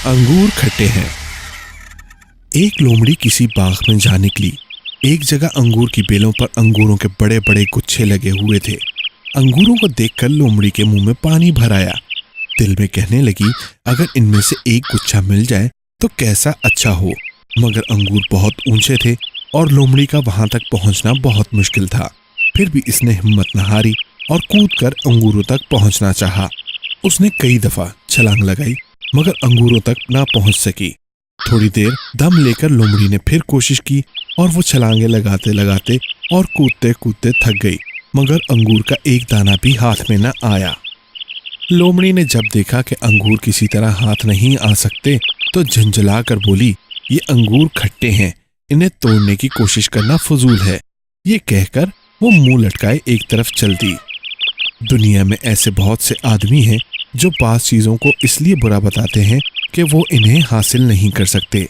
अंगूर खट्टे हैं। एक लोमड़ी किसी बाग में जा निकली। एक जगह अंगूर की बेलों पर अंगूरों के बड़े बड़े गुच्छे लगे हुए थे। अंगूरों को देखकर लोमड़ी के मुंह में पानी भर आया। दिल में कहने लगी, अगर इनमें से एक गुच्छा मिल जाए तो कैसा अच्छा हो। मगर अंगूर बहुत ऊंचे थे और लोमड़ी का वहां तक पहुंचना बहुत मुश्किल था। फिर भी इसने हिम्मत न हारी और कूदकर अंगूरों तक पहुंचना चाहा। उसने कई दफा छलांग लगाई मगर अंगूरों तक ना पहुंच सकी। थोड़ी देर दम लेकर लोमड़ी ने फिर कोशिश की और वो छलांगे लगाते लगाते और कूदते कूदते थक गई, मगर अंगूर का एक दाना भी हाथ में न आया। लोमड़ी ने जब देखा कि अंगूर किसी तरह हाथ नहीं आ सकते तो झंझला कर बोली, ये अंगूर खट्टे हैं, इन्हें तोड़ने की कोशिश करना फजूल है। ये कहकर वो मुंह लटकाए एक तरफ चल दी। दुनिया में ऐसे बहुत से आदमी हैं जो पास चीजों को इसलिए बुरा बताते हैं कि वो इन्हें हासिल नहीं कर सकते।